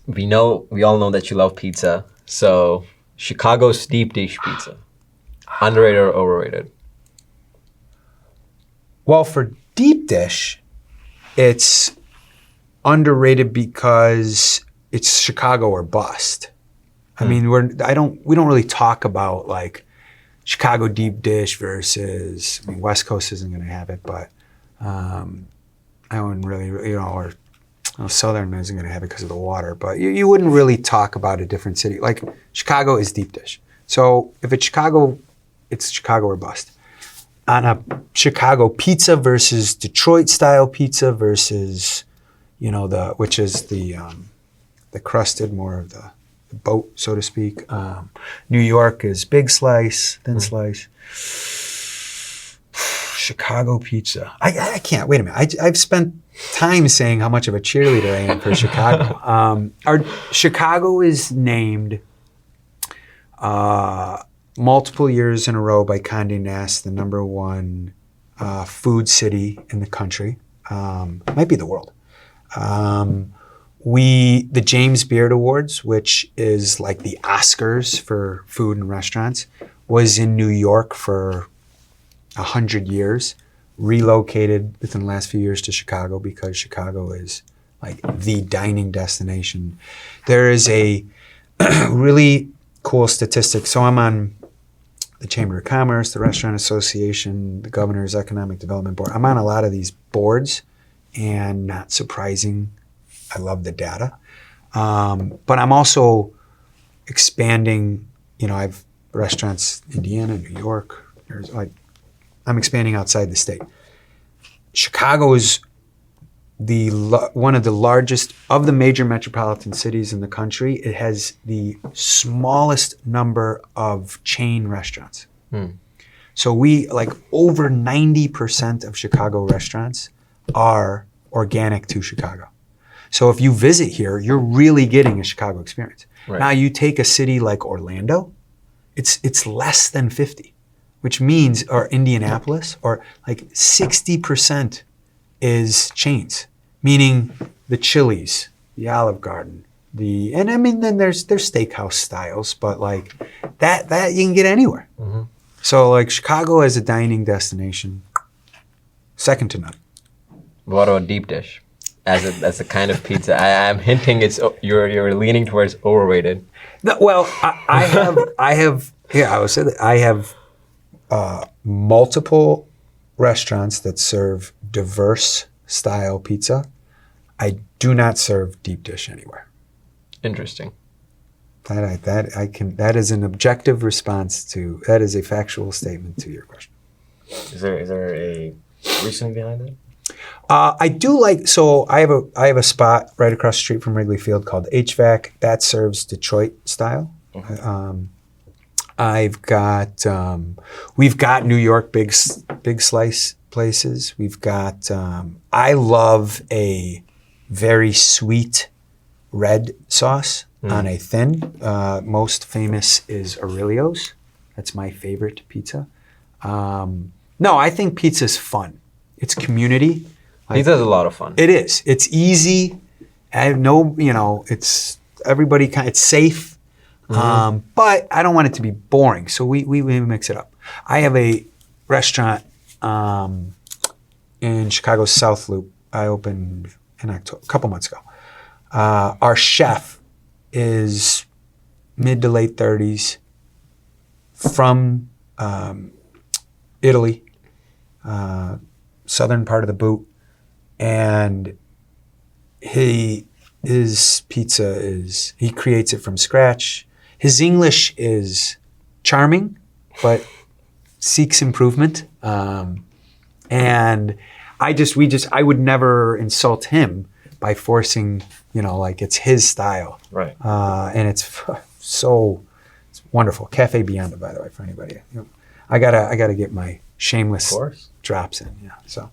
we all know that you love pizza. So Chicago's deep dish pizza, underrated or overrated? Well, for deep dish, it's underrated because it's Chicago or bust. I mean, we don't really talk about like Chicago deep dish versus, I mean, West Coast isn't going to have it, but I wouldn't really, or Southern isn't going to have it because of the water, but you wouldn't really talk about a different city. Like Chicago is deep dish. So if it's Chicago or bust. On a Chicago pizza versus Detroit style pizza versus, which is the crusted, more of the boat, so to speak. New York is big slice, thin slice. Chicago pizza. I can't, wait a minute. I've spent time saying how much of a cheerleader I am for Chicago. Chicago is named multiple years in a row by Condé Nast the #1 food city in the country. Might be the world. The James Beard Awards, which is like the Oscars for food and restaurants, was in New York for 100 years, relocated within the last few years to Chicago because Chicago is like the dining destination. There is a really cool statistic. So I'm on the Chamber of Commerce, the Restaurant Association, the Governor's Economic Development Board. I'm on a lot of these boards, and not surprising, I love the data. But I'm also expanding, I have restaurants in Indiana, New York. I'm expanding outside the state. Chicago is one of the largest of the major metropolitan cities in the country. It has the smallest number of chain restaurants. So over 90% of Chicago restaurants are organic to Chicago. So if you visit here, you're really getting a Chicago experience. Right. Now you take a city like Orlando, it's less than 50, which means, or Indianapolis, or like 60% is chains, meaning the Chili's, the Olive Garden, then there's steakhouse styles, but like that you can get anywhere. Mm-hmm. So like Chicago as a dining destination, second to none. What about deep dish? As a kind of pizza, I'm hinting you're leaning towards overrated. No, well, I have multiple restaurants that serve diverse style pizza. I do not serve deep dish anywhere. Interesting. That is an objective response to, that is a factual statement to your question. Is there a reason behind it? I do like, so I have a spot right across the street from Wrigley Field called HVAC that serves Detroit style. Mm-hmm. We've got New York big slice places. We've got, I love a very sweet red sauce on a thin. Most famous is Aurelio's. That's my favorite pizza. No, I think pizza's fun. It's community. Pizza's a lot of fun. It is. It's easy. It's everybody it's safe. Mm-hmm. But I don't want it to be boring, so we mix it up. I have a restaurant in Chicago's South Loop. I opened in October, a couple months ago. Our chef is mid to late 30s, from Italy, southern part of the boot, and his pizza he creates it from scratch. His English is charming, but seeks improvement. And I would never insult him by forcing, it's his style. Right. And it's wonderful. Cafe Bionda, by the way, for anybody. I gotta get my shameless drops in. Yeah. So.